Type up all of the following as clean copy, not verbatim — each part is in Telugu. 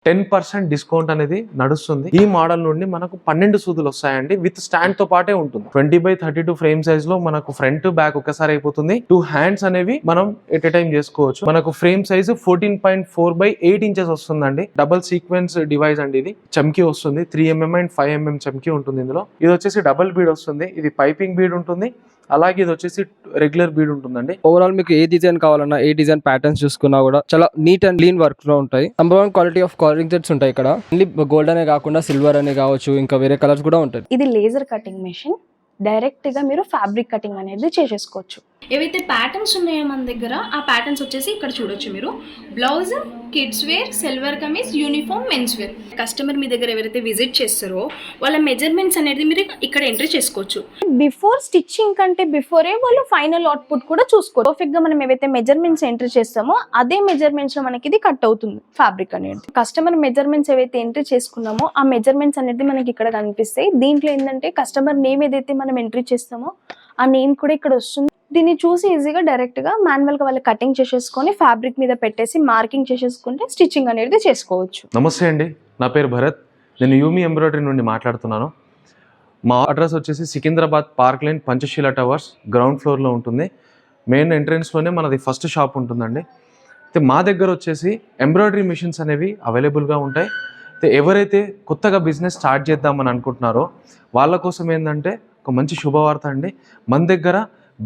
10% డిస్కౌంట్ అనేది నడుస్తుంది. ఈ మోడల్ నుండి మనకు 12 సూదులు వస్తాయండి. విత్ స్టాండ్ తో పాటే ఉంటుంది. 20/32 ఫ్రేమ్ సైజ్ లో మనకు ఫ్రంట్ బ్యాక్ ఒకసారి అయిపోతుంది. 2 హ్యాండ్స్ అనేవి మనం ఎట్ ఎ టైం చేసుకోవచ్చు. మనకు ఫ్రేమ్ సైజ్ 14.4/8 ఇంచెస్ వస్తుందండి. డబుల్ సీక్వెన్స్ డివైస్ అండి. ఇది చమ్కీ వస్తుంది. 3mm అండ్ 5mm చమ్కీ ఉంటుంది ఇందులో. ఇది వచ్చేసి డబుల్ బీడ్ వస్తుంది. ఇది పైపింగ్ బీడ్ ఉంటుంది. అలాగే ఇది వచ్చేసి రెగ్యులర్ బీడ్ ఉంటుందండి. ఓవరాల్ మీకు ఏ డిజైన్ కావాలన్నా, ఏ డిజైన్ ప్యాటర్న్స్ చూసుకున్నా కూడా చాలా నీట్ అండ్ క్లీన్ వర్క్ లో ఉంటాయి. Number 1 quality of colouring sets ఉంటాయి ఇక్కడ. ఓన్లీ గోల్డ్ అనే కాకుండా సిల్వర్ అనే కావచ్చు, ఇంకా వేరే కలర్స్ కూడా ఉంటాయి. ఇది లేజర్ కటింగ్ మెషిన్. డైరెక్ట్ గా మీరు ఫ్యాబ్రిక్ కటింగ్ అనేది చేసేసుకోవచ్చు. ఏవైతే ప్యాటర్న్స్ ఉన్నాయో మన దగ్గర, ఆ ప్యాటర్న్స్ వచ్చేసి ఇక్కడ చూడొచ్చు మీరు. Blouse, kids wear, silver kameez, uniform, men's wear. Customer మీ దగ్గర ఎవరైతే విజిట్ చేస్తారో వాళ్ళ మెజర్మెంట్స్ అనేది మీరు ఇక్కడ ఎంట్రీ చేసుకోవచ్చు. బిఫోర్ స్టిచ్చింగ్ కంటే బిఫోరే వాళ్ళు ఫైనల్ అవుట్పుట్ కూడా చూసుకోవచ్చు. పర్ఫెక్ట్ గా మనం ఏవైతే మెజర్మెంట్స్ ఎంట్రీ చేస్తామో అదే మెజర్మెంట్స్ లో మనకి ఇది కట్ అవుతుంది ఫ్యాబ్రిక్ అనేది. కస్టమర్ మెజర్మెంట్స్ ఏవైతే ఎంట్రీ చేసుకున్నామో ఆ మెజర్మెంట్స్ అనేది మనకి ఇక్కడ కనిపిస్తాయి. దీంట్లో ఏంటంటే కస్టమర్ నేమ్ ఏదైతే మనం ఎంట్రీ చేస్తామో ఆ నేమ్ కూడా ఇక్కడ వస్తుంది. దీన్ని చూసి ఈజీగా డైరెక్ట్ గా మాన్యువల్ గా వాళ్ళు కటింగ్ చేసేసుకొని ఫ్యాబ్రిక్ మీద పెట్టేసి మార్కింగ్ చేసేసుకుంటే స్టిచ్చింగ్ అనేది చేసుకోవచ్చు. నమస్తే అండి, నా పేరు భరత్. నేను యూమి ఎంబ్రాయిడరీ నుండి మాట్లాడుతున్నాను. మా అడ్రస్ వచ్చేసి Secunderabad park line, Panchsheel towers ground ఫ్లోర్లో ఉంటుంది. మెయిన్ ఎంట్రన్స్లోనే మనది ఫస్ట్ షాప్ ఉంటుందండి. అయితే మా దగ్గర వచ్చేసి ఎంబ్రాయిడరీ మిషన్స్ అనేవి అవైలబుల్గా ఉంటాయి. అయితే ఎవరైతే కొత్తగా బిజినెస్ స్టార్ట్ చేద్దామని అనుకుంటున్నారో వాళ్ళ కోసం ఏంటంటే ఒక మంచి శుభవార్త అండి. మన దగ్గర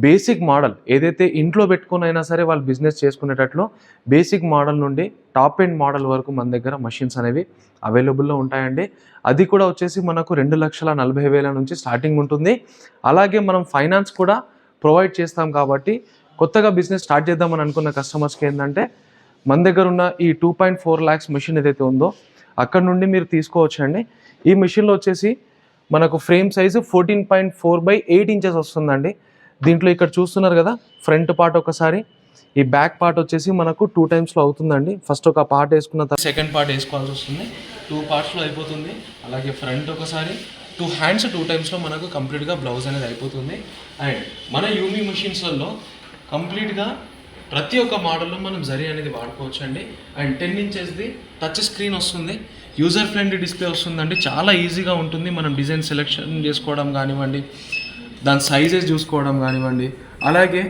బేసిక్ మోడల్ ఏదైతే ఇంట్లో పెట్టుకుని అయినా సరే వాళ్ళు బిజినెస్ చేసుకునేటట్లు బేసిక్ మోడల్ నుండి టాప్ ఎండ్ మోడల్ వరకు మన దగ్గర మషిన్స్ అనేవి అవైలబుల్లో ఉంటాయండి. అది కూడా వచ్చేసి మనకు 2,40,000 నుంచి స్టార్టింగ్ ఉంటుంది. అలాగే మనం ఫైనాన్స్ కూడా ప్రొవైడ్ చేస్తాం. కాబట్టి కొత్తగా బిజినెస్ స్టార్ట్ చేద్దామని అనుకున్న కస్టమర్స్కి ఏంటంటే మన దగ్గర ఉన్న ఈ 2.4 lakhs మెషిన్ ఏదైతే ఉందో అక్కడ నుండి మీరు తీసుకోవచ్చండి. ఈ మెషిన్లో వచ్చేసి మనకు ఫ్రేమ్ సైజు 14.4/8 ఇంచెస్ వస్తుందండి. దీంట్లో ఇక్కడ చూస్తున్నారు కదా, ఫ్రంట్ పార్ట్ ఒకసారి, ఈ బ్యాక్ పార్ట్ వచ్చేసి మనకు 2 టైమ్స్లో అవుతుందండి. ఫస్ట్ ఒక పార్ట్ వేసుకున్న తర్వాత సెకండ్ పార్ట్ వేసుకోవాల్సి వస్తుంది. 2 పార్ట్స్లో అయిపోతుంది. అలాగే ఫ్రంట్ ఒకసారి, 2 హ్యాండ్స్ 2 టైమ్స్లో మనకు కంప్లీట్గా బ్లౌజ్ అనేది అయిపోతుంది. అండ్ మన యూమి మెషిన్స్లలో కంప్లీట్గా ప్రతి ఒక్క మోడల్లో మనం జరీ అనేది వాడుకోవచ్చు అండి. అండ్ 10 ఇంచెస్ది టచ్ స్క్రీన్ వస్తుంది. యూజర్ ఫ్రెండ్లీ డిస్ప్లే వస్తుందండి. చాలా ఈజీగా ఉంటుంది. మనం డిజైన్ సెలెక్షన్ చేసుకోవడం కానివ్వండి, దాని సైజెస్ చూసుకోవడం కానివ్వండి, అలాగే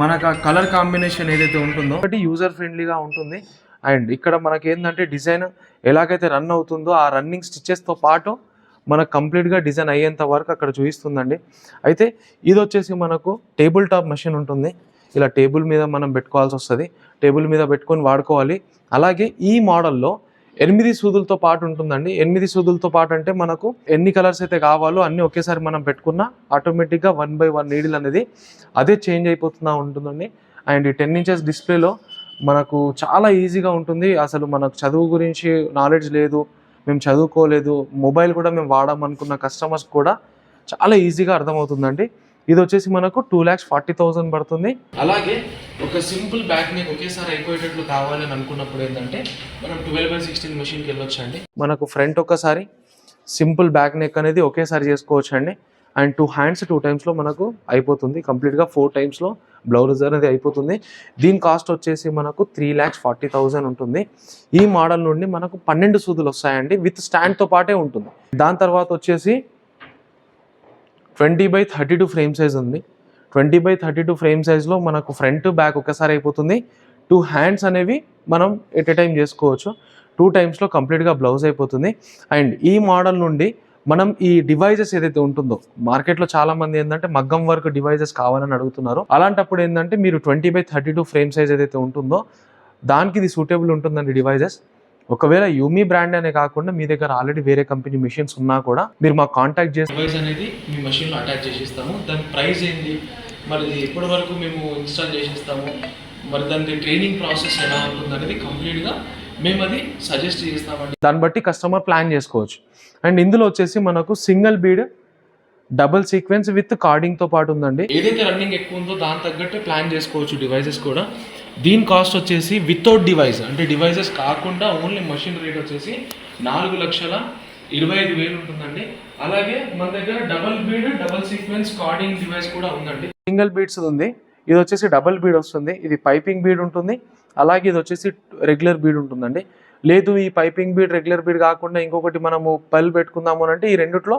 మనకు ఆ కలర్ కాంబినేషన్ ఏదైతే ఉంటుందో ఒకటి యూజర్ ఫ్రెండ్లీగా ఉంటుంది. అండ్ ఇక్కడ మనకి ఏంటంటే డిజైన్ ఎలాగైతే రన్ అవుతుందో ఆ రన్నింగ్ స్టిచెస్తో పాటు మనకు కంప్లీట్గా డిజైన్ అయ్యేంత వరకు అక్కడ చూపిస్తుందండి. అయితే ఇది వచ్చేసి మనకు టేబుల్ టాప్ మెషిన్ ఉంటుంది. ఇలా టేబుల్ మీద మనం పెట్టుకోవాల్సి వస్తుంది. టేబుల్ మీద పెట్టుకొని వాడుకోవాలి. అలాగే ఈ మోడల్లో 8 సూదులతో పాటు ఉంటుందండి. 8 సూదులతో పాటు అంటే మనకు ఎన్ని కలర్స్ అయితే కావాలో అన్నీ ఒకేసారి మనం పెట్టుకున్నా ఆటోమేటిక్గా 1 by 1 నీడిల్ అనేది అదే చేంజ్ అయిపోతుందా ఉంటుందండి. అండ్ ఈ 10 ఇంచెస్ డిస్ప్లేలో మనకు చాలా ఈజీగా ఉంటుంది. అసలు మనకు చదువు గురించి నాలెడ్జ్ లేదు, మేము చదువుకోలేదు, మొబైల్ కూడా మేము వాడామనుకున్న కస్టమర్స్ కూడా చాలా ఈజీగా అర్థమవుతుందండి. ఇది వచ్చేసి మనకు 2,40,000 పడుతుంది. అలాగే ఒక సింపుల్ బ్యాక్ నెక్ ఒకేసారి అయిపోయేటట్లు కావాలని అనుకున్నప్పుడు ఏంటంటే మనం 12/16 మెషిన్కి వెళ్ళొచ్చు అండి. మనకు ఫ్రంట్ ఒకసారి సింపుల్ బ్యాక్ నెక్ అనేది ఒకేసారి చేసుకోవచ్చు అండి. అండ్ 2 హ్యాండ్స్ 2 టైమ్స్లో మనకు అయిపోతుంది. కంప్లీట్గా 4 టైమ్స్లో బ్లౌజ్ అనేది అయిపోతుంది. దీని కాస్ట్ వచ్చేసి మనకు 3,40,000 ఉంటుంది. ఈ మోడల్ నుండి మనకు 12 సూదులు వస్తాయండి. విత్ స్టాండ్తో పాటే ఉంటుంది. దాని తర్వాత వచ్చేసి 20/32 ఫ్రేమ్ సైజ్ ఉంది. 20/32 ఫ్రేమ్ సైజ్లో మనకు ఫ్రంట్ బ్యాక్ ఒకసారి అయిపోతుంది. 2 హ్యాండ్స్ అనేవి మనం ఎట్ ఎ టైం చేసుకోవచ్చు. 2 టైమ్స్లో కంప్లీట్గా బ్లౌజ్ అయిపోతుంది. అండ్ ఈ మోడల్ నుండి మనం ఈ డివైజెస్ ఏదైతే ఉంటుందో మార్కెట్లో చాలామంది ఏంటంటే మగ్గం వర్క్ డివైజెస్ కావాలని అడుగుతున్నారు. అలాంటప్పుడు ఏంటంటే మీరు 20/32 ఫ్రేమ్ సైజ్ ఏదైతే ఉంటుందో దానికి ఇది సూటబుల్ ఉంటుందండి డివైజెస్. ఒకవేళ యూమి బ్రాండ్ అనే కాకుండా మీ దగ్గర ఆల్రెడీ వేరే కంపెనీ మెషిన్స్ ఉన్నా కూడా మీరు మాకు కాంటాక్ట్ చేసి డివైస్ అనేది మీ మెషిన్లో అటాచ్ చేసిస్తాము. దాని ప్రైస్ ఏంటి, మరి ఎప్పటి వరకు మేము ఇన్స్టాల్ చేసిస్తాము, మరి దాని ట్రైనింగ్ ప్రాసెస్ ఎలా ఉంటుంది అనేది కంప్లీట్గా మేము అది సజెస్ట్ చేస్తామండి. దాన్ని బట్టి కస్టమర్ ప్లాన్ చేసుకోవచ్చు. అండ్ ఇందులో వచ్చేసి మనకు single bead, double sequence with కార్డింగ్తో పాటు ఉందండి. ఏదైతే రన్నింగ్ ఎక్కువ ఉందో దాని తగ్గట్టు ప్లాన్ చేసుకోవచ్చు డివైజెస్ కూడా. దీని కాస్ట్ వచ్చేసి వితౌట్ డివైస్ అంటే డివైజెస్ కాకుండా ఓన్లీ మషిన్ రేట్ వచ్చేసి 4,25,000 ఉంటుందండి. అలాగే మన దగ్గర double bead, double sequence carding device కూడా ఉందండి. సింగిల్ బీడ్స్ ఉంది. ఇది వచ్చేసి డబుల్ బీడ్ వస్తుంది. ఇది పైపింగ్ బీడ్ ఉంటుంది. అలాగే ఇది వచ్చేసి రెగ్యులర్ బీడ్ ఉంటుందండి. లేదు ఈ పైపింగ్ బీడ్ రెగ్యులర్ బీడ్ కాకుండా ఇంకొకటి మనము పల్ పెట్టుకుందాము అని అంటే ఈ రెండిట్లో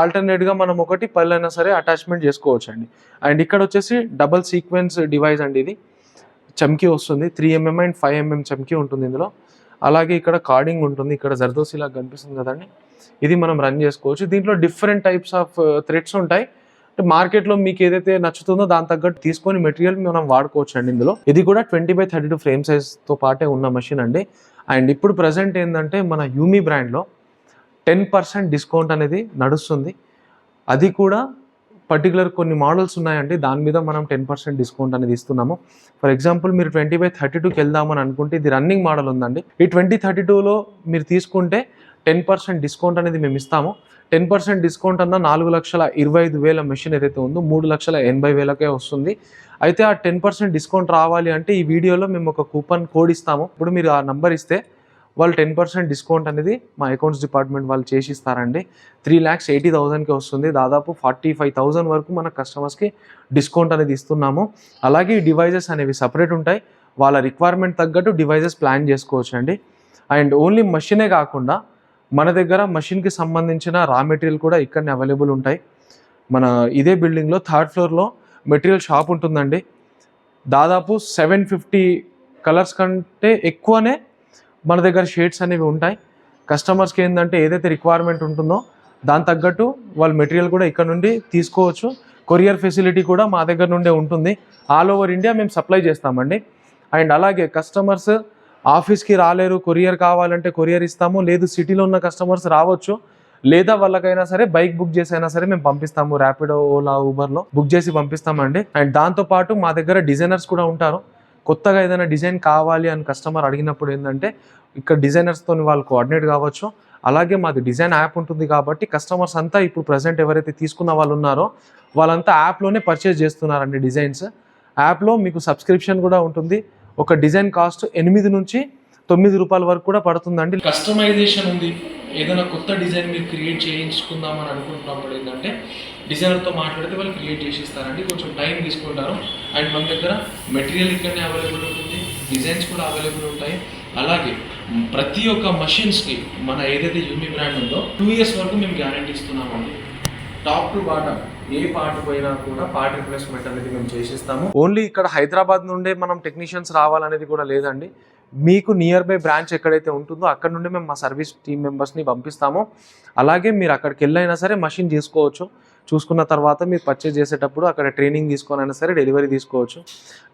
ఆల్టర్నేట్గా మనం ఒకటి పల్ అయినా సరే అటాచ్మెంట్ చేసుకోవచ్చు అండి. అండ్ ఇక్కడ వచ్చేసి డబల్ సీక్వెన్స్ డివైస్ అండి, ఇది చమ్కీ వస్తుంది, 3mm అండ్ 5mm చమ్కీ ఉంటుంది ఇందులో. అలాగే ఇక్కడ కార్డింగ్ ఉంటుంది, ఇక్కడ జర్దోసి లాగా కనిపిస్తుంది కదండి, ఇది మనం రన్ చేసుకోవచ్చు. దీంట్లో డిఫరెంట్ టైప్స్ ఆఫ్ థ్రెడ్స్ ఉంటాయి. మార్కెట్లో మీకు ఏదైతే నచ్చుతుందో దాని తగ్గట్టు తీసుకొని మెటీరియల్ మనం వాడుకోవచ్చు అండి ఇందులో. ఇది కూడా 20x32 ఫ్రేమ్ సైజ్తో పాటే ఉన్న మెషిన్ అండి. అండ్ ఇప్పుడు ప్రజెంట్ ఏంటంటే మన యూమి బ్రాండ్లో 10% డిస్కౌంట్ అనేది నడుస్తుంది. అది కూడా పర్టికులర్ కొన్ని మోడల్స్ ఉన్నాయండి, దాని మీద మనం 10% డిస్కౌంట్ అనేది ఇస్తున్నాము. ఫర్ ఎగ్జాంపుల్ మీరు 20x32కి వెళ్దామని అనుకుంటే ఇది రన్నింగ్ మోడల్ ఉందండి. ఈ 2032లో మీరు తీసుకుంటే 10% డిస్కౌంట్ అనేది మేము ఇస్తాము. 10% డిస్కౌంట్ అన్న 4,25,000 మెషిన్ ఏదైతే ఉందో 3,80,000కే వస్తుంది. అయితే ఆ 10% డిస్కౌంట్ రావాలి అంటే ఈ వీడియోలో మేము ఒక కూపన్ కోడ్ ఇస్తాము. ఇప్పుడు మీరు ఆ నంబర్ ఇస్తే వాళ్ళు 10% డిస్కౌంట్ అనేది మా అకౌంట్స్ డిపార్ట్మెంట్ వాళ్ళు చేసి ఇస్తారండి. 3,80,000కి వస్తుంది. దాదాపు 45,000 వరకు మన కస్టమర్స్కి డిస్కౌంట్ అనేది ఇస్తున్నాము. అలాగే ఈ డివైజెస్ అనేవి సపరేట్ ఉంటాయి, వాళ్ళ రిక్వైర్మెంట్ తగ్గట్టు డివైజెస్ ప్లాన్ చేసుకోవచ్చు అండి. అండ్ ఓన్లీ మషినే కాకుండా మన దగ్గర మషిన్కి సంబంధించిన రా మెటీరియల్ కూడా ఇక్కడనే అవైలబుల్ ఉంటాయి. మన ఇదే బిల్డింగ్లో 3rd ఫ్లోర్లో మెటీరియల్ షాప్ ఉంటుందండి. దాదాపు 750 కలర్స్ కంటే ఎక్కువనే మన దగ్గర షేడ్స్ అనేవి ఉంటాయి. కస్టమర్స్కి ఏంటంటే ఏదైతే రిక్వైర్మెంట్ ఉంటుందో దాని తగ్గట్టు వాళ్ళు మెటీరియల్ కూడా ఇక్కడ నుండి తీసుకోవచ్చు. కొరియర్ ఫెసిలిటీ కూడా మా దగ్గర నుండే ఉంటుంది. ఆల్ ఓవర్ ఇండియా మేము సప్లై చేస్తామండి. అండ్ అలాగే కస్టమర్స్ ఆఫీస్కి రాలేరు, కొరియర్ కావాలంటే కొరియర్ ఇస్తాము. లేదు సిటీలో ఉన్న కస్టమర్స్ రావచ్చు, లేదా వాళ్ళకైనా సరే బైక్ బుక్ చేసి అయినా సరే మేము పంపిస్తాము. ర్యాపిడో, ఓలా, ఊబర్లో బుక్ చేసి పంపిస్తామండి. అండ్ దాంతోపాటు మా దగ్గర డిజైనర్స్ కూడా ఉంటారు. కొత్తగా ఏదైనా డిజైన్ కావాలి అని కస్టమర్ అడిగినప్పుడు ఏంటంటే ఇక్కడ డిజైనర్స్తో వాళ్ళు కోఆర్డినేట్ కావచ్చు. అలాగే మాది డిజైన్ యాప్ ఉంటుంది కాబట్టి కస్టమర్స్ అంతా ఇప్పుడు ప్రజెంట్ ఎవరైతే తీసుకున్న వాళ్ళు ఉన్నారో వాళ్ళంతా యాప్లోనే పర్చేజ్ చేస్తున్నారండి డిజైన్స్. యాప్లో మీకు సబ్స్క్రిప్షన్ కూడా ఉంటుంది. ఒక డిజైన్ కాస్ట్ 8 నుంచి 9 రూపాయల వరకు కూడా పడుతుందండి. కస్టమైజేషన్ ఉంది, ఏదైనా కొత్త డిజైన్ మీరు క్రియేట్ చేయించుకుందామని అనుకుంటున్నప్పుడు ఏంటంటే డిజైనర్తో మాట్లాడితే వాళ్ళు క్రియేట్ చేసి ఇస్తారండి. కొంచెం టైం తీసుకుంటారు. అండ్ మన దగ్గర మెటీరియల్ ఇక్కడనే అవైలబుల్ ఉంటుంది, డిజైన్స్ కూడా అవైలబుల్ ఉంటాయి. అలాగే ప్రతి ఒక్క మషిన్స్కి మన ఏదైతే యూమి బ్రాండ్ ఉందో 2 years వరకు మేము గ్యారంటీ ఇస్తున్నామండి. టాప్ టు బాటమ్ ఏ పార్ట్ పోయినా కూడా పార్ట్ రిప్లేస్మెంట్ అనేది మేము చేసిస్తాము. ఓన్లీ ఇక్కడ హైదరాబాద్ నుండే మనం టెక్నీషియన్స్ రావాలనేది కూడా లేదండి. మీకు నియర్ బై బ్రాంచ్ ఎక్కడైతే ఉంటుందో అక్కడ నుండి మేము మా సర్వీస్ టీమ్ మెంబర్స్ని పంపిస్తాము. అలాగే మీరు అక్కడికి వెళ్ళైనా సరే మషిన్ తీసుకోవచ్చు. చూసుకున్న తర్వాత మీరు పర్చేజ్ చేసేటప్పుడు అక్కడ ట్రైనింగ్ తీసుకొని అయినా సరే డెలివరీ తీసుకోవచ్చు.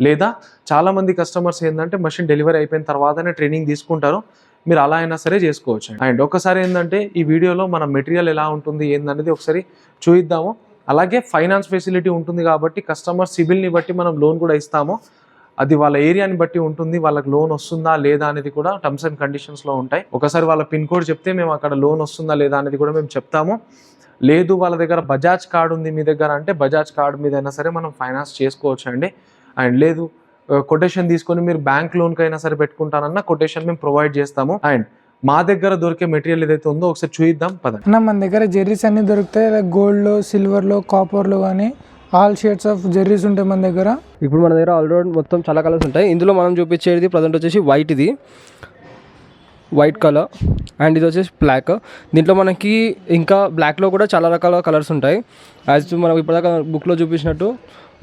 లేదా చాలామంది కస్టమర్స్ ఏంటంటే మషిన్ డెలివరీ అయిపోయిన తర్వాతనే ట్రైనింగ్ తీసుకుంటారు, మీరు అలా అయినా సరే చేసుకోవచ్చు. అండ్ ఒకసారి ఏంటంటే ఈ వీడియోలో మన మెటీరియల్ ఎలా ఉంటుంది ఏందనేది ఒకసారి చూద్దాము. అలాగే ఫైనాన్స్ ఫెసిలిటీ ఉంటుంది కాబట్టి కస్టమర్ సిబిల్ని బట్టి మనం లోన్ కూడా ఇస్తాము. అది వాళ్ళ ఏరియాని బట్టి ఉంటుంది, వాళ్ళకి లోన్ వస్తుందా లేదా అనేది కూడా టర్మ్స్ అండ్ కండిషన్స్లో ఉంటాయి. ఒకసారి వాళ్ళ పిన్ కోడ్ చెప్తే మేము అక్కడ లోన్ వస్తుందా లేదా అనేది కూడా మేము చెప్తాము. లేదు వాళ్ళ దగ్గర బజాజ్ కార్డ్ ఉంది మీ దగ్గర అంటే బజాజ్ కార్డ్ మీద అయినా సరే మనం ఫైనాన్స్ చేసుకోవచ్చు అండి. అండ్ లేదు కొటేషన్ తీసుకొని మీరు బ్యాంక్ లోన్కి అయినా సరే పెట్టుకుంటానన్నా కొటేషన్ మేము ప్రొవైడ్ చేస్తాము. అండ్ మా దగ్గర దొరికే మెటీరియల్ ఏదైతే ఉందో ఒకసారి చూద్దాం పదండి. అన్న మన దగ్గర జెర్రీస్ అన్ని దొరుకుతాయి, లైక్ గోల్డ్లో, సిల్వర్లో, కాపర్లో కానీ ఆల్ షేడ్స్ ఆఫ్ జెర్రీస్ ఉంటాయి మన దగ్గర. ఇప్పుడు మన దగ్గర ఆల్రౌండ్ మొత్తం చాలా కలర్స్ ఉంటాయి. ఇందులో మనం చూపించేది ప్రజెంట్ వచ్చేసి వైట్, ఇది వైట్ కలర్. అండ్ ఇది వచ్చేసి బ్లాక్. దీంట్లో మనకి ఇంకా బ్లాక్లో కూడా చాలా రకాల కలర్స్ ఉంటాయి. యాజ్ మనం ఇప్పటిదాకా బుక్లో చూపించినట్టు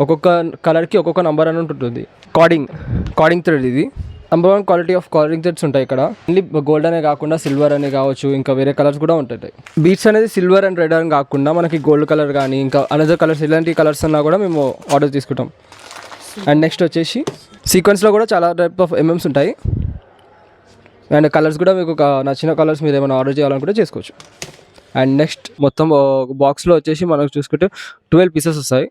ఒక్కొక్క కలర్కి ఒక్కొక్క నెంబర్ అని ఉంటుంది. కార్డింగ్ థ్రెడ్ ఇది. Number 1 quality of carding threads ఉంటాయి ఇక్కడ. ఓన్లీ గోల్డ్ అనే కాకుండా సిల్వర్ అనే కావచ్చు, ఇంకా వేరే కలర్స్ కూడా ఉంటాయి. బీట్స్ అనేది సిల్వర్ అండ్ రెడ్ అని కాకుండా మనకి గోల్డ్ కలర్ కానీ ఇంకా అనదర్ కలర్స్ ఇలాంటి కలర్స్ అన్నా కూడా మేము ఆర్డర్ తీసుకుంటాం. అండ్ నెక్స్ట్ వచ్చేసి సీక్వెన్స్లో కూడా చాలా టైప్ ఆఫ్ ఎంఎమ్స్ ఉంటాయి. అండ్ కలర్స్ కూడా మీకు ఒక నచ్చిన కలర్స్ మీరు ఏమైనా ఆర్డర్ చేయాలనుకుంటే చేసుకోవచ్చు. అండ్ నెక్స్ట్ మొత్తం బాక్స్లో వచ్చేసి మనకు చూసుకుంటే 12 పీసెస్ వస్తాయి.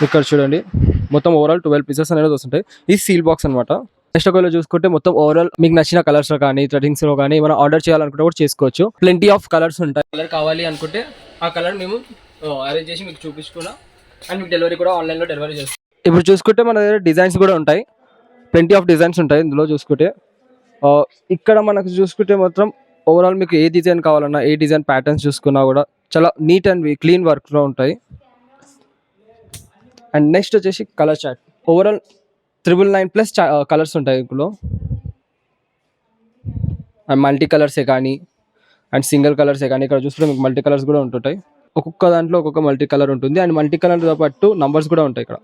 ఇక్కడ చూడండి మొత్తం ఓవరాల్ 12 పీసెస్ అనేది వస్తుంటాయి. ఈ సీల్ బాక్స్ అనమాట. నెక్స్ట్ ఒకవేళ చూసుకుంటే మొత్తం ఓవరాల్ మీకు నచ్చిన కలర్స్లో కానీ థ్రెడింగ్స్లో కానీ ఏమైనా ఆర్డర్ చేయాలనుకుంటే కూడా చేసుకోవచ్చు. ప్లెంటీ ఆఫ్ కలర్స్ ఉంటాయి. కలర్ కావాలి అనుకుంటే ఆ కలర్ మేము అరేంజ్ చేసి మీకు చూపించుకున్నాం. అండ్ మీకు డెలివరీ కూడా ఆన్లైన్లో డెలివరీ చేస్తాం. ఇప్పుడు చూసుకుంటే మన దగ్గర డిజైన్స్ కూడా ఉంటాయి. ప్లెంటీ ఆఫ్ డిజైన్స్ ఉంటాయి ఇందులో చూసుకుంటే. ఇక్కడ మనకు చూసుకుంటే మాత్రం ఓవరాల్ మీకు ఏ డిజైన్ కావాలన్నా ఏ డిజైన్ ప్యాటర్న్స్ చూసుకున్నా కూడా చాలా నీట్ అండ్ క్లీన్ వర్క్లో ఉంటాయి. అండ్ నెక్స్ట్ వచ్చేసి కలర్ చార్ట్. ఓవరాల్ 999+ కలర్స్ ఉంటాయి ఇందులో. అండ్ మల్టీ కలర్సే కానీ అండ్ సింగిల్ కలర్సే కానీ ఇక్కడ చూస్తుంటే మీకు మల్టీ కలర్స్ కూడా ఉంటుంటాయి. ఒక్కొక్క దాంట్లో ఒక్కొక్క మల్టీ కలర్ ఉంటుంది అండ్ మల్టీ కలర్తో పాటు నంబర్స్ కూడా ఉంటాయి ఇక్కడ.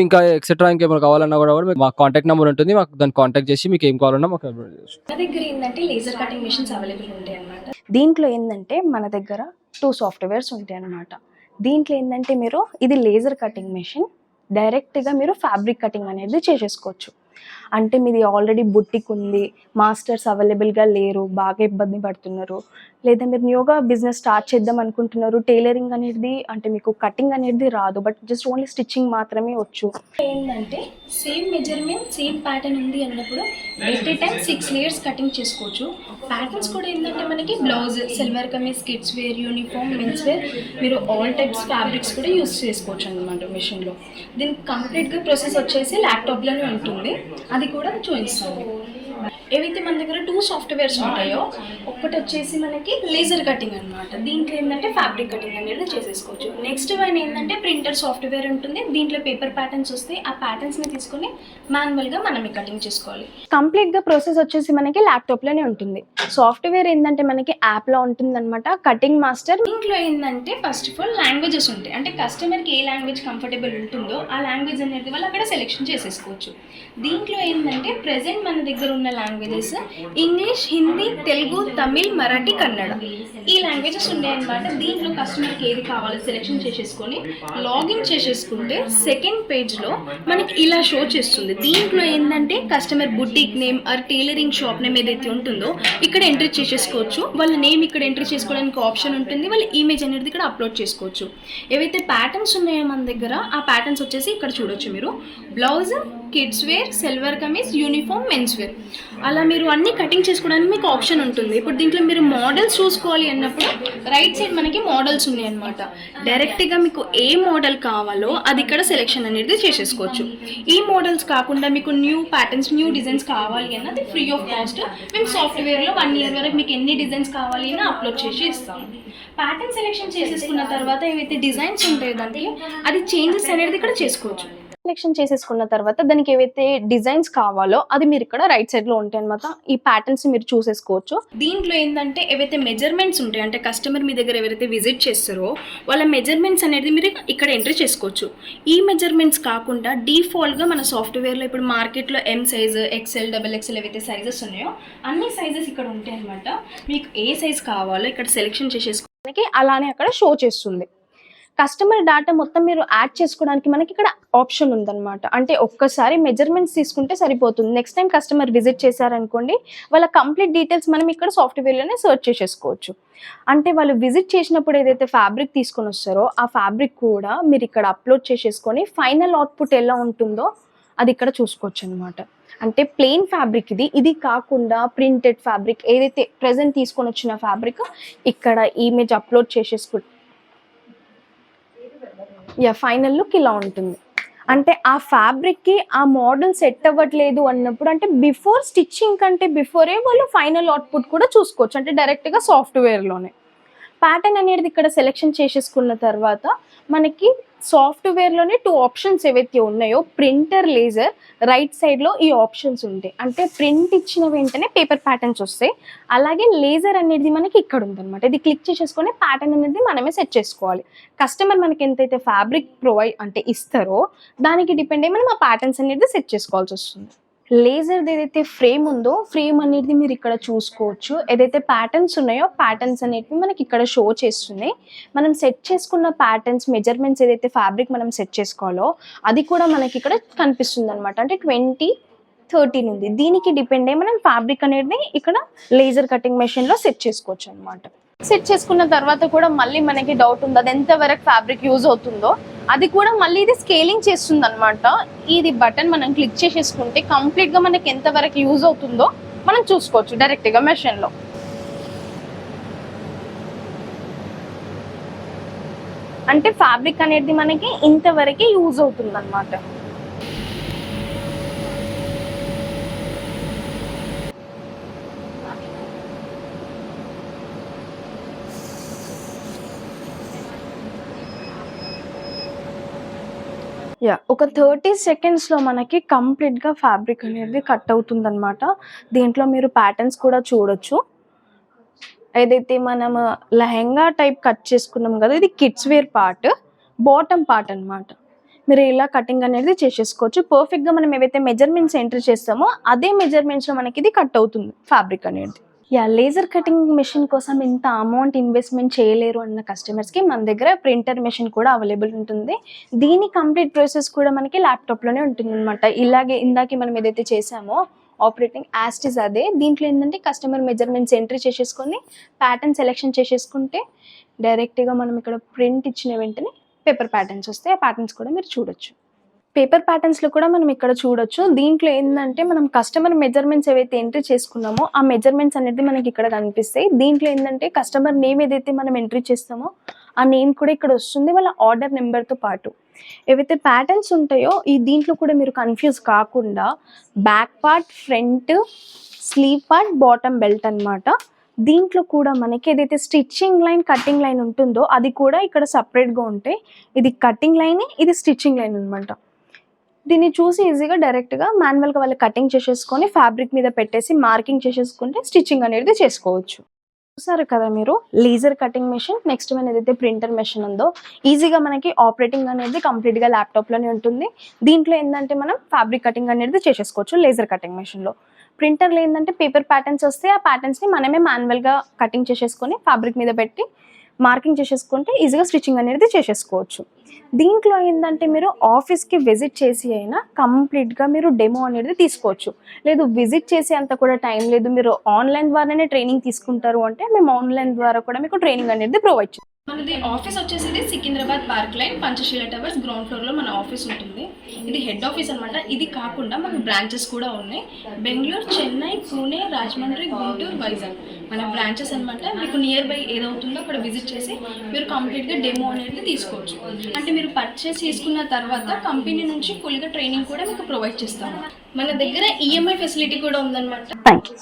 ఇంకా ఎక్సెట్రా ఇంకేమైనా కావాలన్నా కూడా మీకు మా కాంటాక్ట్ నెంబర్ ఉంటుంది, మాకు దాన్ని కాంటాక్ట్ చేసి మీకు ఏం కావాలన్నా మాకు అప్లోడ్ చేయొచ్చు. మన దగ్గర ఏంటంటే లేజర్ కటింగ్ మిషన్స్ అవైలబుల్ ఉంటాయి అన్నమాట. దీంట్లో ఏంటంటే మన దగ్గర 2 సాఫ్ట్వేర్స్ ఉంటాయి అన్నమాట. దీంట్లో ఏంటంటే మీరు ఇది లేజర్ కటింగ్ మెషిన్, డైరెక్ట్గా మీరు ఫ్యాబ్రిక్ కటింగ్ అనేది చేసేసుకోవచ్చు. అంటే మీది ఆల్రెడీ బుట్టిక్ ఉంది, మాస్టర్స్ అవైలబుల్గా లేరు, బాగా ఇబ్బంది పడుతున్నారు, లేదా మీరు న్యూగా బిజినెస్ స్టార్ట్ చేద్దాం అనుకుంటున్నారు, టైలరింగ్ అనేది అంటే మీకు కటింగ్ అనేది రాదు, బట్ జస్ట్ ఓన్లీ స్టిచ్చింగ్ మాత్రమే వచ్చు. ఏంటంటే సేమ్ మెజర్మెంట్ సేమ్ ప్యాటర్న్ ఉంది అన్నప్పుడు at a time 6 layers cutting చేసుకోవచ్చు. ప్యాటర్న్స్ కూడా ఏంటంటే మనకి blouse, salwar kameez, kids wear, uniform, men's wear, మీరు ఆల్ టైప్స్ ఫ్యాబ్రిక్స్ కూడా యూస్ చేసుకోవచ్చు అన్నమాట మిషన్లో. దీనికి కంప్లీట్గా ప్రాసెస్ వచ్చేసి ల్యాప్టాప్లోనే ఉంటుంది, అది కూడా చూపిస్తాను. ఏవైతే మన దగ్గర 2 సాఫ్ట్వేర్స్ ఉంటాయో, ఒక్కటి వచ్చేసి మనకి లేజర్ కటింగ్ అనమాట. దీంట్లో ఏంటంటే ఫ్యాబ్రిక్ కటింగ్ అనేది చేసేసుకోవచ్చు. నెక్స్ట్ వన్ ఏంటంటే ప్రింటర్ సాఫ్ట్వేర్ ఉంటుంది, దీంట్లో పేపర్ ప్యాటర్న్స్ వస్తాయి, ఆ ప్యాటర్న్స్ని తీసుకొని మాన్యువల్గా మనమే కటింగ్ చేసుకోవాలి. కంప్లీట్గా ప్రాసెస్ వచ్చేసి మనకి ల్యాప్టాప్లోనే ఉంటుంది. సాఫ్ట్వేర్ ఏంటంటే మనకి యాప్లో ఉంటుంది అనమాట, కటింగ్ మాస్టర్. దీంట్లో ఏంటంటే ఫస్ట్ ఆఫ్ ఆల్ లాంగ్వేజెస్ ఉంటాయి, అంటే కస్టమర్కి ఏ లాంగ్వేజ్ కంఫర్టబుల్ ఉంటుందో ఆ లాంగ్వేజ్ అనేది వాళ్ళు అక్కడ సెలెక్షన్ చేసేసుకోవచ్చు. దీంట్లో ఏంటంటే ప్రెసెంట్ మన దగ్గర ఉన్న లాంగ్వేజెస్ ఇంగ్లీష్, హిందీ, తెలుగు, తమిళ్, మరాఠీ, కన్నడ, ఈ లాంగ్వేజెస్ ఉన్నాయన్నమాట. దీంట్లో కస్టమర్కి ఏది కావాలో సెలెక్షన్ చేసేసుకొని లాగిన్ చేసేసుకుంటే సెకండ్ పేజ్లో మనకి ఇలా షో చేస్తుంది. దీంట్లో ఏంటంటే customer boutique name or tailoring shop name ఏదైతే ఉంటుందో ఇక్కడ ఎంట్రీ చేసేసుకోవచ్చు. వాళ్ళ నేమ్ ఇక్కడ ఎంట్రీ చేసుకోవడానికి ఆప్షన్ ఉంటుంది, వాళ్ళ ఇమేజ్ అనేది ఇక్కడ అప్లోడ్ చేసుకోవచ్చు. ఏవైతే ప్యాటర్న్స్ ఉన్నాయో మన దగ్గర ఆ ప్యాటర్న్స్ వచ్చేసి ఇక్కడ చూడొచ్చు మీరు. Blouse, kids wear, silver kameez, uniform, men's wear, అలా మీరు అన్ని కటింగ్ చేసుకోవడానికి మీకు ఆప్షన్ ఉంటుంది. ఇప్పుడు దీంట్లో మీరు మోడల్స్ చూసుకోవాలి అన్నప్పుడు రైట్ సైడ్ మనకి మోడల్స్ ఉన్నాయి అనమాట. డైరెక్ట్గా మీకు ఏ మోడల్ కావాలో అది ఇక్కడ సెలెక్షన్ అనేది చేసేసుకోవచ్చు. ఈ మోడల్స్ కాకుండా మీకు న్యూ ప్యాటర్న్స్, న్యూ డిజైన్స్ కావాలి అన్నది ఫ్రీ ఆఫ్ కాస్ట్ మేము సాఫ్ట్వేర్లో 1 year వరకు మీకు ఎన్ని డిజైన్స్ కావాలి అని అప్లోడ్ చేసి ఇస్తాము. ప్యాటర్న్ సెలెక్షన్ చేసేసుకున్న తర్వాత ఏవైతే డిజైన్స్ ఉంటాయో దానికి అది చేంజెస్ అనేది ఇక్కడ చేసుకోవచ్చు. సెలెక్షన్ చేసేసుకున్న తర్వాత దానికి ఏవైతే డిజైన్స్ కావాలో అది మీరు ఇక్కడ రైట్ సైడ్ లో ఉంటాయి అనమాట. ఈ ప్యాటర్న్స్ మీరు చూసేసుకోవచ్చు. దీంట్లో ఏంటంటే ఏవైతే మెజర్మెంట్స్ ఉంటాయి, అంటే కస్టమర్ మీ దగ్గర ఎవరైతే విజిట్ చేస్తారో వాళ్ళ మెజర్మెంట్స్ అనేది మీరు ఇక్కడ ఎంట్రీ చేసుకోవచ్చు. ఈ మెజర్మెంట్స్ కాకుండా డిఫాల్ట్గా మన సాఫ్ట్వేర్లో ఇప్పుడు మార్కెట్లో ఎం సైజ్, ఎక్సెల్, XXL ఏవైతే సైజెస్ ఉన్నాయో అన్ని సైజెస్ ఇక్కడ ఉంటాయి అనమాట. మీకు ఏ సైజ్ కావాలో ఇక్కడ సెలెక్షన్ చేసేసుకోవడానికి అలానే అక్కడ షో చేస్తుంది. కస్టమర్ డేటా మొత్తం మీరు యాడ్ చేసుకోవడానికి మనకి ఇక్కడ ఆప్షన్ ఉందన్నమాట. అంటే ఒక్కసారి మెజర్మెంట్స్ తీసుకుంటే సరిపోతుంది. నెక్స్ట్ టైం కస్టమర్ విజిట్ చేశారనుకోండి, వాళ్ళ కంప్లీట్ డీటెయిల్స్ మనం ఇక్కడ సాఫ్ట్వేర్లోనే సెర్చ్ చేసేసుకోవచ్చు. అంటే వాళ్ళు విజిట్ చేసినప్పుడు ఏదైతే ఫ్యాబ్రిక్ తీసుకొని వస్తారో ఆ ఫ్యాబ్రిక్ కూడా మీరు ఇక్కడ అప్లోడ్ చేసేసుకొని ఫైనల్ అవుట్పుట్ ఎలా ఉంటుందో అది ఇక్కడ చూసుకోవచ్చు అనమాట. అంటే ప్లెయిన్ ఫ్యాబ్రిక్ ఇది కాకుండా ప్రింటెడ్ ఫ్యాబ్రిక్ ఏదైతే ప్రెజెంట్ తీసుకొని వచ్చిన ఫ్యాబ్రిక్ ఇక్కడ ఇమేజ్ అప్లోడ్ చేసేసుకుంటే ఫైనల్ లుక్ ఇలా ఉంటుంది. అంటే ఆ ఫ్యాబ్రిక్కి ఆ మోడల్ సెట్ అవ్వట్లేదు అన్నప్పుడు, అంటే బిఫోర్ స్టిచ్చింగ్ కంటే బిఫోరే వాళ్ళు ఫైనల్ అవుట్పుట్ కూడా చూసుకోవచ్చు. అంటే డైరెక్ట్గా సాఫ్ట్వేర్లోనే ప్యాటర్న్ అనేది ఇక్కడ సెలెక్షన్ చేసేసుకున్న తర్వాత మనకి సాఫ్ట్వేర్లోనే 2 ఆప్షన్స్ ఏవైతే ఉన్నాయో, ప్రింటర్, లేజర్, రైట్ సైడ్లో ఈ ఆప్షన్స్ ఉంటాయి. అంటే ప్రింట్ ఇచ్చిన వెంటనే పేపర్ ప్యాటర్న్స్ వస్తాయి. అలాగే లేజర్ అనేది మనకి ఇక్కడ ఉందన్నమాట. ఇది క్లిక్ చేసేసుకొని ప్యాటర్న్ అనేది మనమే సెట్ చేసుకోవాలి. కస్టమర్ మనకి ఎంతైతే ఫ్యాబ్రిక్ ప్రొవైడ్ అంటే ఇస్తారో దానికి డిపెండ్ అయ్యి మనం ఆ ప్యాటర్న్స్ అనేది సెట్ చేసుకోవాల్సి వస్తుంది. లేజర్ది ఏదైతే ఫ్రేమ్ ఉందో ఫ్రేమ్ అనేది మీరు ఇక్కడ చూసుకోవచ్చు. ఏదైతే ప్యాటర్న్స్ ఉన్నాయో ప్యాటర్న్స్ అనేటివి మనకి ఇక్కడ షో చేస్తున్నాయి. మనం సెట్ చేసుకున్న ప్యాటర్న్స్ మెజర్మెంట్స్ ఏదైతే ఫ్యాబ్రిక్ మనం సెట్ చేసుకోవాలో అది కూడా మనకి ఇక్కడ కనిపిస్తుంది అనమాట. అంటే 20-13 ఉంది. దీనికి డిపెండ్ అయ్యి మనం ఫ్యాబ్రిక్ అనేది ఇక్కడ లేజర్ కటింగ్ మెషిన్లో సెట్ చేసుకోవచ్చు అనమాట. సెట్ చేసుకున్న తర్వాత కూడా మళ్ళీ మనకి డౌట్ ఉంది, అది ఎంతవరకు ఫ్యాబ్రిక్ యూజ్ అవుతుందో అది కూడా మళ్ళీ ఇది స్కేలింగ్ చేస్తుంది అనమాట. ఇది బటన్ మనం క్లిక్ చేసేసుకుంటే కంప్లీట్గా మనకి ఎంతవరకు యూజ్ అవుతుందో మనం చూసుకోవచ్చు డైరెక్ట్గా మెషిన్లో. అంటే ఫ్యాబ్రిక్ అనేది మనకి ఇంతవరకే యూజ్ అవుతుంది అనమాట. యా, ఒక 30 సెకండ్స్లో మనకి కంప్లీట్గా ఫ్యాబ్రిక్ అనేది కట్ అవుతుందన్నమాట. దీంట్లో మీరు ప్యాటర్న్స్ కూడా చూడొచ్చు. ఏదైతే మనం లెహెంగా టైప్ కట్ చేసుకున్నాం కదా, ఇది kids wear part, bottom part అన్నమాట. మీరు ఇలా కటింగ్ అనేది చేసేసుకోవచ్చు. పర్ఫెక్ట్గా మనం ఏవైతే మెజర్మెంట్స్ ఎంటర్ చేస్తామో అదే మెజర్మెంట్స్లో మనకి ఇది కట్ అవుతుంది ఫ్యాబ్రిక్ అనేది. యా, లేజర్ కటింగ్ మెషిన్ కోసం ఇంత అమౌంట్ ఇన్వెస్ట్మెంట్ చేయలేరు అన్న కస్టమర్స్కి మన దగ్గర ప్రింటర్ మెషిన్ కూడా అవైలబుల్ ఉంటుంది. దీని కంప్లీట్ ప్రాసెస్ కూడా మనకి ల్యాప్టాప్లోనే ఉంటుంది అనమాట. ఇలాగే ఇందాక మనం ఏదైతే చేసామో ఆపరేటింగ్ యాస్టిస్ అదే. దీంట్లో ఏంటంటే కస్టమర్ మెజర్మెంట్స్ ఎంట్రీ చేసేసుకొని ప్యాటర్న్ సెలెక్షన్ చేసేసుకుంటే డైరెక్ట్గా మనం ఇక్కడ ప్రింట్ ఇచ్చిన వెంటనే పేపర్ ప్యాటర్న్స్ వస్తాయి. ఆ ప్యాటర్న్స్ కూడా మీరు చూడొచ్చు. పేపర్ ప్యాటర్న్స్లో కూడా మనం ఇక్కడ చూడొచ్చు. దీంట్లో ఏంటంటే మనం కస్టమర్ మెజర్మెంట్స్ ఏవైతే ఎంట్రీ చేసుకున్నామో ఆ మెజర్మెంట్స్ అనేది మనకి ఇక్కడ కనిపిస్తాయి. దీంట్లో ఏంటంటే కస్టమర్ నేమ్ ఏదైతే మనం ఎంట్రీ చేస్తామో ఆ నేమ్ కూడా ఇక్కడ వస్తుంది, వాళ్ళ ఆర్డర్ నెంబర్తో పాటు. ఏవైతే ప్యాటర్న్స్ ఉంటాయో ఈ దీంట్లో కూడా మీరు కన్ఫ్యూజ్ కాకుండా back part, front, slew part, bottom belt అన్నమాట. దీంట్లో కూడా మనకి ఏదైతే స్టిచ్చింగ్ లైన్, కటింగ్ లైన్ ఉంటుందో అది కూడా ఇక్కడ సపరేట్గా ఉంటాయి. ఇది కటింగ్ లైన్, ఇది స్టిచ్చింగ్ లైన్ అనమాట. దీన్ని చూసి ఈజీగా డైరెక్ట్గా మాన్యువల్గా వాళ్ళు కటింగ్ చేసేసుకొని ఫ్యాబ్రిక్ మీద పెట్టేసి మార్కింగ్ చేసేసుకుంటే స్టిచ్చింగ్ అనేది చేసుకోవచ్చు. చూసారు కదా మీరు లేజర్ కటింగ్ మెషిన్. నెక్స్ట్ మన ఏదైతే ప్రింటర్ మెషిన్ ఉందో ఈజీగా మనకి ఆపరేటింగ్ అనేది కంప్లీట్గా ల్యాప్టాప్లోనే ఉంటుంది. దీంట్లో ఏంటంటే మనం ఫ్యాబ్రిక్ కటింగ్ అనేది చేసేసుకోవచ్చు లేజర్ కటింగ్ మెషిన్లో. ప్రింటర్లో ఏంటంటే పేపర్ ప్యాటర్న్స్ వస్తే ఆ ప్యాటర్న్స్ని మనమే మాన్యువల్గా కటింగ్ చేసేసుకొని ఫ్యాబ్రిక్ మీద పెట్టి మార్కింగ్ చేసేసుకుంటే ఈజీగా స్టిచ్చింగ్ అనేది చేసేసుకోవచ్చు. దీంట్లో ఏంటంటే మీరు ఆఫీస్కి విజిట్ చేసి అయినా కంప్లీట్గా మీరు డెమో అనేది తీసుకోవచ్చు. లేదు విజిట్ చేసే అంత కూడా టైం లేదు, మీరు ఆన్లైన్ ద్వారానే ట్రైనింగ్ తీసుకుంటారు అంటే మేము ఆన్లైన్ ద్వారా కూడా మీకు ట్రైనింగ్ అనేది ప్రొవైడ్ చేస్తాం. మనది ఆఫీస్ వచ్చేసి Secunderabad park line Panchsheel towers ground ఫ్లోర్లో మన ఆఫీస్ ఉంటుంది. ఇది హెడ్ ఆఫీస్ అనమాట. ఇది కాకుండా మన బ్రాంచెస్ కూడా ఉన్నాయి. బెంగళూరు, చెన్నై, పూణే, రాజమండ్రి, గుంటూరు, వైజాగ్ మన బ్రాంచెస్ అనమాట. మీకు నియర్ బై ఏదవుతుందో అక్కడ విజిట్ చేసి మీరు కంప్లీట్గా డెమో అనేది తీసుకోవచ్చు. అంటే మీరు పర్చేస్ చేసుకున్న తర్వాత కంపెనీ నుంచి ఫుల్గా ట్రైనింగ్ కూడా మీకు ప్రొవైడ్ చేస్తాము. మన దగ్గర ఈఎంఐ ఫెసిలిటీ కూడా ఉందన్నమాట. Thank you.